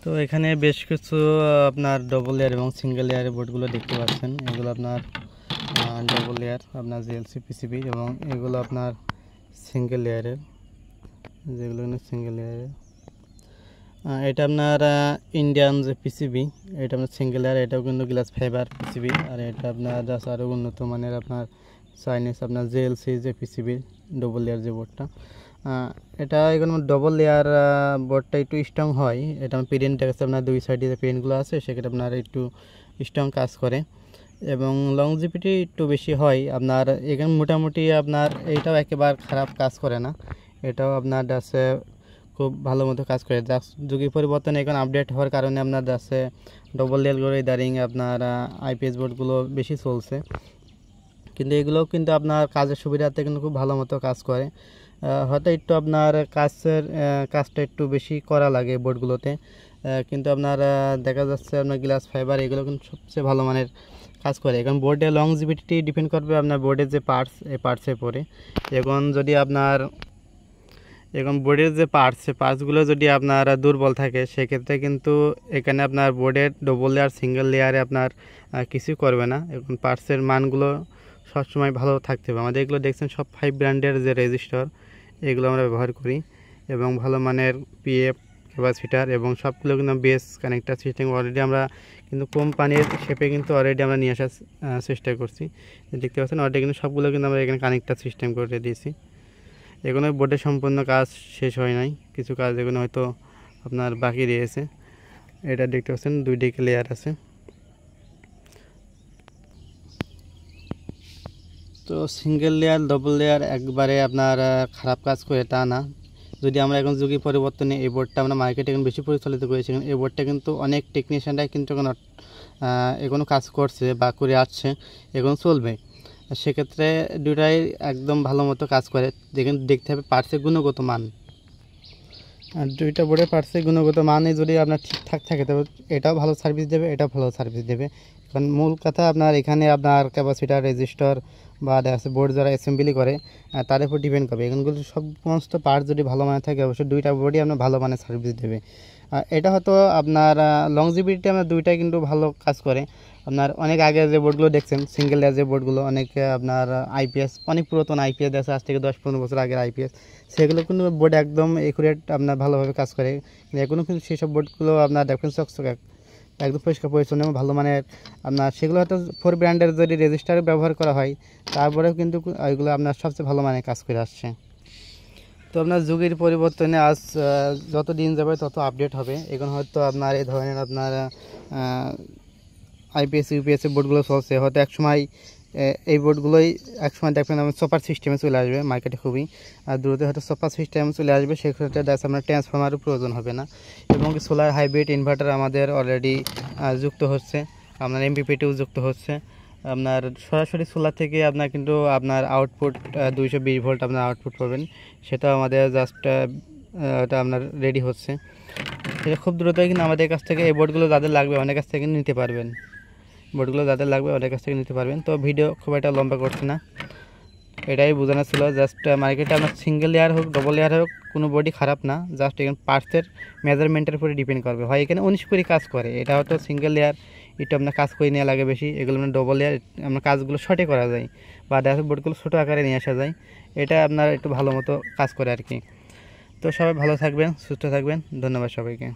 তো এখানে বেশ কিছু আপনার ডবল লেয়ার এবং সিঙ্গেল লেয়ারের বোর্ডগুলো দেখতে পাচ্ছেন। এগুলো আপনার ডবল লেয়ার আপনার জিএলসি পিসিবি, এবং এগুলো আপনার সিঙ্গেল লেয়ারের, যেগুলো সিঙ্গেল লেয়ারের। এটা আপনার ইন্ডিয়ান যে পিসিবি, এটা আপনার সিঙ্গেল লেয়ার, এটাও কিন্তু গ্লাস ফাইবার পিসিবি। আর এটা আপনার জাস্ট আরও উন্নত মানের আপনার চাইনিজ আপনার জিএলসি যে পিসিবি ডবল লেয়ার যে বোর্ডটা, এটা এখানে ডবল লেয়ার বোর্ডটা একটু স্ট্রং হয়। এটা প্রিন্ট আছে আপনার দুই সাইডে যে প্রিন্টগুলো আছে সেক্ষেত্রে আপনার একটু স্ট্রং কাজ করে এবং লংজিভিটি একটু বেশি হয় আপনার। এখানে মোটামুটি আপনার এইটাও একেবারে খারাপ কাজ করে না, এটাও আপনার আছে খুব ভালো মতো কাজ করে। জাস্ট যুগের পরিবর্তন এখন আপডেট হওয়ার কারণে আপনার আছে ডবল লেয়ার করে দাঁড়িয়ে আপনার আইপিএস বোর্ডগুলো বেশি চলছে, কিন্তু এগুলোও কিন্তু আপনার কাজের সুবিধাতে কিন্তু খুব ভালো মতো কাজ করে। হয়তো একটু আপনার কাজটা একটু বেশি করা লাগে বোর্ডগুলোতে, কিন্তু আপনার দেখা যাচ্ছে আপনার গ্লাস ফাইবার এগুলো কিন্তু সবচেয়ে ভালো মানের কাজ করে। এখন বোর্ডের লংজিভিটি ডিপেন্ড করবে আপনার বোর্ডের যে পার্টস, এই পার্টসের পরে। এখন বোর্ডের যে পার্টসগুলো যদি আপনার দুর্বল থাকে সেক্ষেত্রে কিন্তু এখানে আপনার বোর্ডের ডবল লেয়ার সিঙ্গেল লেয়ারে আপনার কিছুই করবে না। এখন পার্টসের মানগুলো সবসময় ভালো থাকতে হবে। আমাদের এগুলো দেখছেন সব 5 ব্র্যান্ডের যে রেজিস্টার, এগুলো আমরা ব্যবহার করি এবং ভালো মানের পিএফ ক্যাপাসিটার এবং সবগুলো কিন্তু বেস কানেক্টার সিস্টেম অলরেডি আমরা কিন্তু কোম্পানির শেপে কিন্তু অলরেডি আমরা নিয়ে আসার চেষ্টা করছি। দেখতে পাচ্ছেন অলরেডি কিন্তু সবগুলো কিন্তু আমরা এখানে কানেক্টার সিস্টেম করে দিয়েছি। এগুলো বোর্ডের সম্পূর্ণ কাজ শেষ হয় নাই, কিছু কাজ এগুলো হয়তো আপনার বাকি রয়েছে। এটা দেখতে পাচ্ছেন 2 লেয়ার আছে। তো সিঙ্গেল লেয়ার ডবল লেয়ার একবারে আপনার খারাপ কাজ করে তা না। যদি আমরা এখন যুগের পরিবর্তনে এই বোর্ডটা আমরা মার্কেটে এখন বেশি পরিচালিত করেছি, এই বোর্ডটা কিন্তু অনেক টেকনিশিয়ানরাই কিন্তু এখনও কাজ করছে বা করে আসছে, এখন চলবে। সেক্ষেত্রে দুটাই একদম ভালো মতো কাজ করে। দেখতে হবে পার্টসের গুণগত মান, আর দুইটা বোর্ডের পার্টসের গুণগত মানে যদি আপনার ঠিকঠাক থাকে তবে এটাও ভালো সার্ভিস দেবে, এটাও ভালো সার্ভিস দেবে। কারণ মূল কথা আপনার এখানে আপনার ক্যাপাসিটার রেজিস্টার বা বোর্ড যারা অ্যাসেম্বলি করে তার উপর ডিপেন্ড করবে। এখানগুলো সমস্ত পার্ট যদি ভালো মানে থাকে অবশ্যই দুইটা বোর্ডই আপনার ভালো মানের সার্ভিস দেবে। এটা হয়তো আপনার লংজিভিটি আপনার দুইটাই কিন্তু ভালো কাজ করে। আপনার অনেক আগে যে বোর্ডগুলো দেখছেন সিঙ্গেল লেয়ার যে বোর্ডগুলো, অনেক আপনার আইপিএস অনেক পুরাতন আইপিএস আছে, আজ থেকে 10-15 বছর আগের আইপিএস, সেগুলো কিন্তু বোর্ড একদম একুরেট আপনার ভালোভাবে কাজ করে। এখনও কিন্তু সেসব বোর্ডগুলো আপনার দেখবেন চকচকে একদম পরিষ্কার পরিচ্ছন্ন এবং ভালো মানের। আপনার সেগুলো হয়তো 4 ব্র্যান্ডের যদি রেজিস্টার ব্যবহার করা হয় তারপরেও কিন্তু ওইগুলো আপনার সবচেয়ে ভালো মানের কাজ করে আসছে। তো আপনার যুগের পরিবর্তনে আজ যত দিন যাবে তত আপডেট হবে। এখন হয়তো আপনার এই ধরনের আপনার আইপিএস ইউপিএস বোর্ডগুলো চলছে, হয়তো একসময় এই বোর্ডগুলোই একসময় দেখবেন আপনার সুপার সিস্টেমে চলে আসবে মার্কেটে খুবই, আর দ্রুত হয়তো সুপার সিস্টেমে চলে আসবে। সেক্ষেত্রে দেখা আপনার ট্রান্সফর্মারও প্রয়োজন হবে না এবং সোলার হাইব্রিড ইনভার্টার আমাদের অলরেডি যুক্ত হচ্ছে, আপনার এমপিপিটিও যুক্ত হচ্ছে। আপনার সরাসরি সোলার থেকে আপনার কিন্তু আপনার আউটপুট 220 ভোল্ট আপনার আউটপুট পাবেন, সেটা আমাদের জাস্ট এটা আপনার রেডি হচ্ছে। সেটা খুব দ্রুতই কিন্তু আমাদের কাছ থেকে এই বোর্ডগুলো যাদের লাগবে অনেক কাছ থেকে নিতে পারবেন, অনেক কাছ থেকে নিতে পারবেন। তো ভিডিও খুব একটা লম্বা করছে না, এটাই বোঝানো ছিল। জাস্ট মার্কেটে আপনার সিঙ্গেল লেয়ার হোক ডবল লেয়ার হোক কোনো বোর্ডই খারাপ না, জাস্ট এখানে পার্টসের মেজারমেন্টের উপরে ডিপেন্ড করবে। হয় এখানে 19 করে কাজ করে, এটা হয়তো সিঙ্গেল লেয়ার এটা আপনার কাজ করে নেওয়া লাগে বেশি, এগুলো আপনার ডবল লেয়ার আপনার কাজগুলো শর্টে করা যায় বা ড্যাশ বোর্ডগুলো ছোটো আকারে নিয়ে আসা যায়, এটা আপনার একটু ভালো মতো কাজ করে আর কি। তো সবাই ভালো থাকবেন, সুস্থ থাকবেন, ধন্যবাদ সবাইকে।